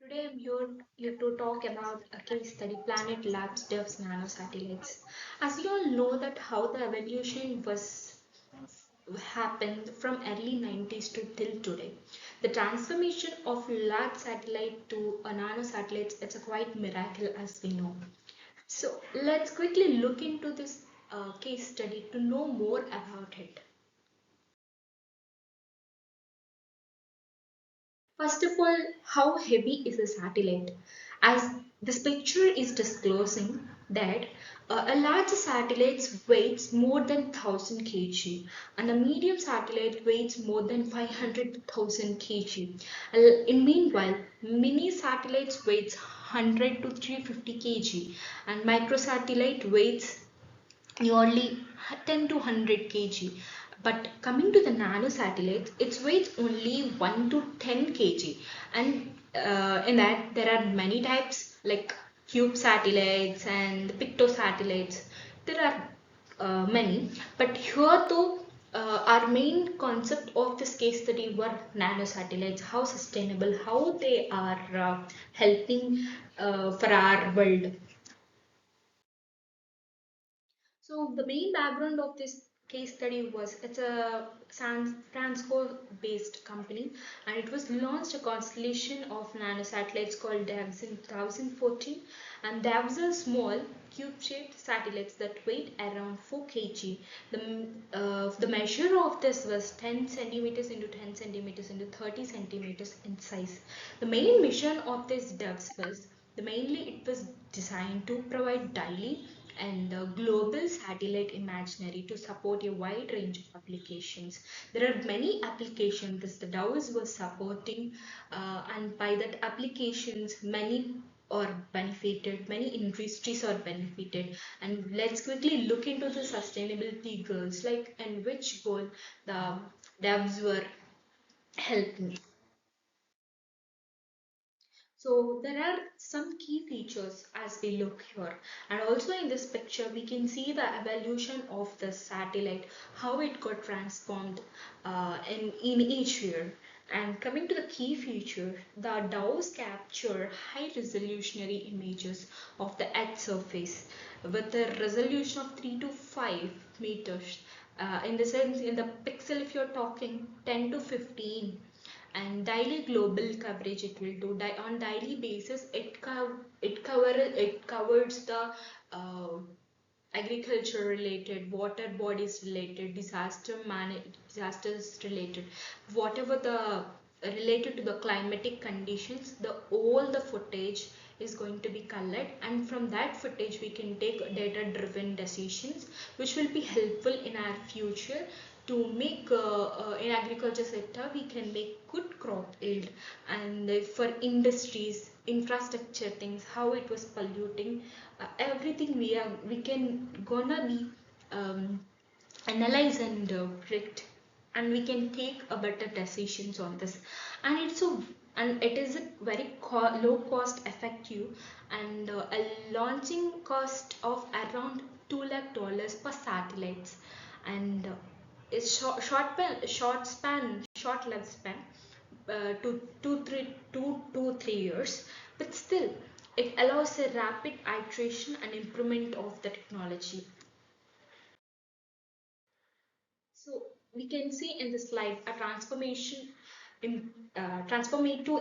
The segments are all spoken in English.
Today I'm here to talk about a case study Planet Labs devs nano satellites. As you all know that how the evolution was happened from early 90s to till today. The transformation of lab satellite to a nano satellite, it's a quite miracle as we know. So let's quickly look into this case study to know more about it. First of all, how heavy is a satellite? As this picture is disclosing that a large satellite weighs more than 1000 kg and a medium satellite weighs more than 500,000 kg. In meanwhile, mini satellites weighs 100 to 350 kg and microsatellite weighs nearly 10 to 100 kg. But coming to the nano satellites, its weight only 1 to 10 kg. And in that, there are many types like cube satellites and picto satellites. There are many. But here, though, our main concept of this case study were nano satellites, how sustainable, how they are helping for our world. So the main background of this case study was it's a San Francisco based company and it was launched a constellation of nanosatellites called DAVS in 2014, and DAVS are small cube shaped satellites that weighed around 4 kg. The measure of this was 10 centimeters into 10 centimeters into 30 centimeters in size. The main mission of this DAVS was mainly it was designed to provide daily and global satellite imagery to support a wide range of applications. There are many applications that the DAOs was supporting, and by that applications, many are benefited, many industries are benefited. And let's quickly look into the sustainability goals, like and which goal the devs were helping. So there are some key features as we look here, and also in this picture we can see the evolution of the satellite, how it got transformed in each year. And coming to the key feature, the DAOs capture high resolutionary images of the Earth's surface with a resolution of 3 to 5 meters. In the sense, in the pixel, if you're talking 10 to 15, and daily global coverage it will do on daily basis. It covers the uh, agriculture related, water bodies related, disasters related, whatever the related to the climatic conditions, the all the footage is going to be colored, and from that footage we can take data driven decisions which will be helpful in our future to make in agriculture sector we can make good crop yield, and for industries infrastructure things how it was polluting, everything we can gonna be um, analyze and predict, and we can take a better decisions on this. And it's so, and it is a very low cost effective, and a launching cost of around 2 lakh dollars per satellites, and it's short span, short lifespan, two, 3 years, but still it allows a rapid iteration and improvement of the technology. So we can see in this slide a transformative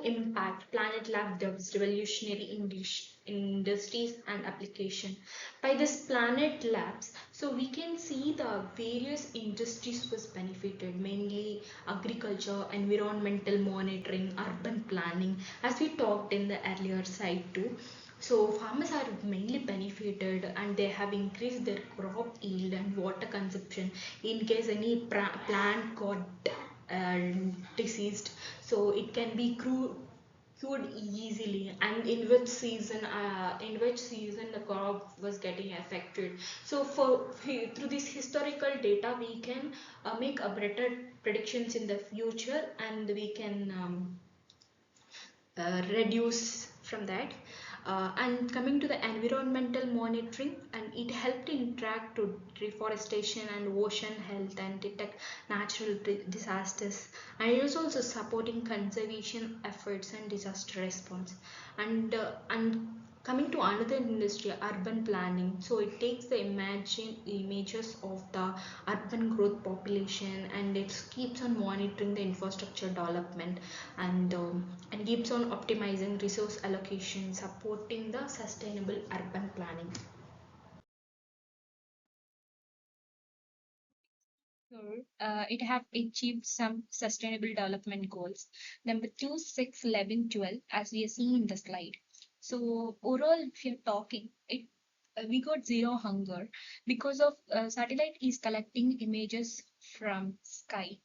impact Planet Lab devs revolutionary industries and application. By this Planet Labs, so we can see the various industries was benefited, mainly agriculture, environmental monitoring, urban planning, as we talked in the earlier side too. So farmers are mainly benefited and they have increased their crop yield and water consumption in case any plant got uh, diseased. So it can be cured easily, and in which season the crop was getting affected. So through this historical data we can make a better predictions in the future, and we can reduce from that. And coming to the environmental monitoring, and it helped in track to reforestation and ocean health and detect natural disasters, and it is also supporting conservation efforts and disaster response. And coming to another industry, urban planning, so it takes the images of the urban growth population, and it keeps on monitoring the infrastructure development, and keeps on optimizing resource allocation, supporting the sustainable urban planning. Sure. It have achieved some sustainable development goals. Number two, 6, 11, 12, as we are seeing in the slide. So overall, if you're talking, it we got zero hunger because of satellite is collecting images from sky.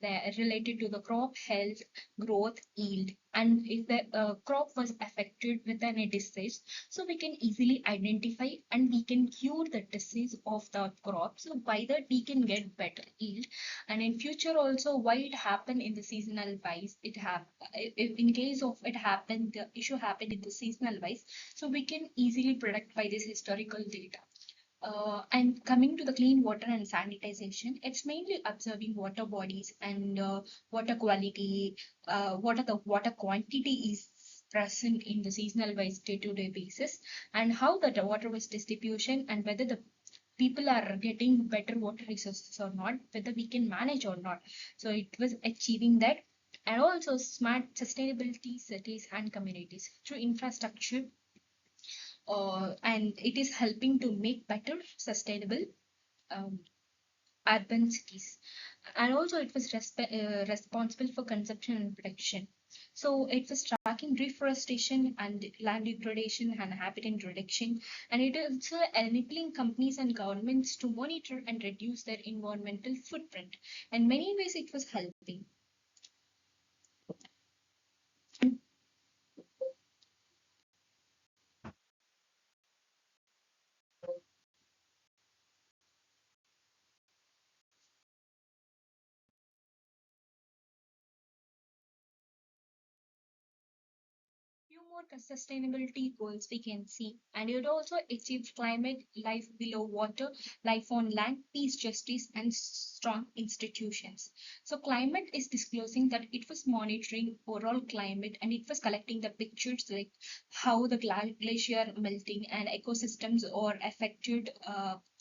They're related to the crop health, growth, yield, and if the crop was affected with any disease, so we can easily identify and we can cure the disease of the crop. So by that we can get better yield, and in future also why it happened in the seasonal wise, it have if in case of it happened, the issue happened in the seasonal wise, so we can easily predict by this historical data. And coming to the clean water and sanitization, it's mainly observing water bodies and water quality, what are the water quantity is present in the seasonal wise day-to-day basis, and how the water was distribution and whether the people are getting better water resources or not, whether we can manage or not. So it was achieving that. And also smart sustainability cities and communities through infrastructure, and it is helping to make better sustainable um, urban cities. And also it was responsible for consumption and production. So it was tracking reforestation and land degradation and habitat reduction, and it is also enabling companies and governments to monitor and reduce their environmental footprint. In many ways it was helping. Few more sustainability goals we can see, and it also achieves climate, life below water, life on land, peace, justice, and strong institutions. So climate is disclosing that it was monitoring overall climate and it was collecting the pictures like how the glacier melting and ecosystems are affected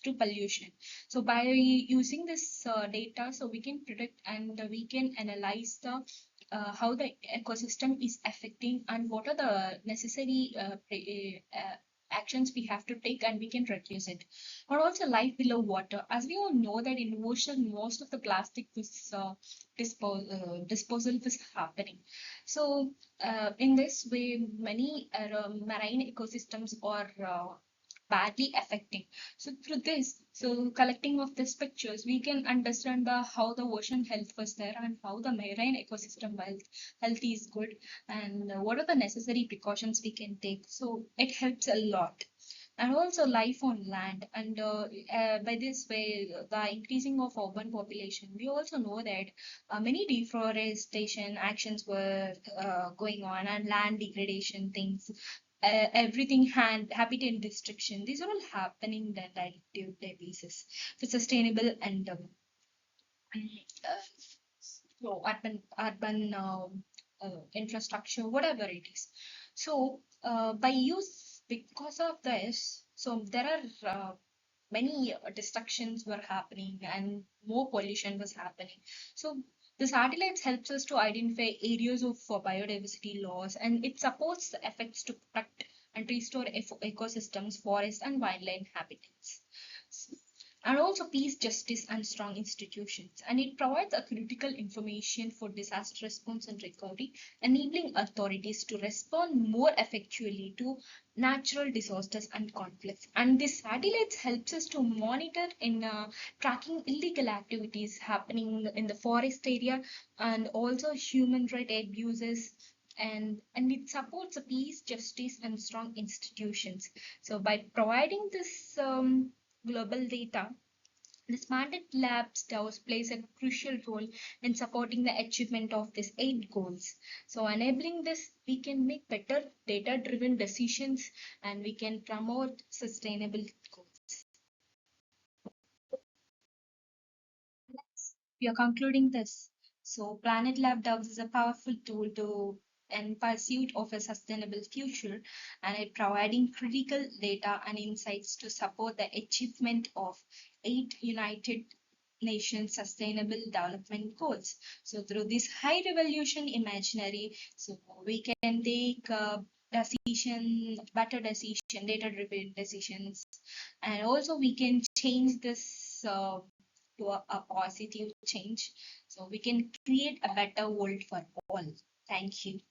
through pollution. So by using this data, so we can predict and we can analyze the how the ecosystem is affecting and what are the necessary actions we have to take and we can reduce it. Or also life below water. As we all know that in ocean, most of the plastic was disposal was happening. So in this way, many marine ecosystems are badly affecting. So through this, so collecting of these pictures, we can understand the how the ocean health was there and how the marine ecosystem health is good, and what are the necessary precautions we can take. So it helps a lot. And also life on land, and by this way the increasing of urban population, we also know that many deforestation actions were going on and land degradation things, everything hand habitat destruction, these are all happening on a day-to-day basis for sustainable and uh, so urban infrastructure, whatever it is. So by use because of this, so there are many destructions were happening and more pollution was happening. So the satellites helps us to identify areas of biodiversity loss, and it supports the efforts to protect and restore ecosystems, forests, and wildlife habitats. And also peace, justice, and strong institutions. And it provides a critical information for disaster response and recovery, enabling authorities to respond more effectually to natural disasters and conflicts. And this satellites helps us to monitor in tracking illegal activities happening in the forest area and also human right abuses, and it supports a peace, justice, and strong institutions. So by providing this global data, The Smart Labs DAOs plays a crucial role in supporting the achievement of these 8 goals. So, enabling this, we can make better data driven decisions and we can promote sustainable goals. We are concluding this. So, Planet Lab Dogs is a powerful tool to in pursuit of a sustainable future and it providing critical data and insights to support the achievement of 8 United Nations Sustainable Development Goals. So, through this high revolution imaginary, so we can take better decision, data-driven decisions, and also we can change this. To a positive change. So we can create a better world for all. Thank you.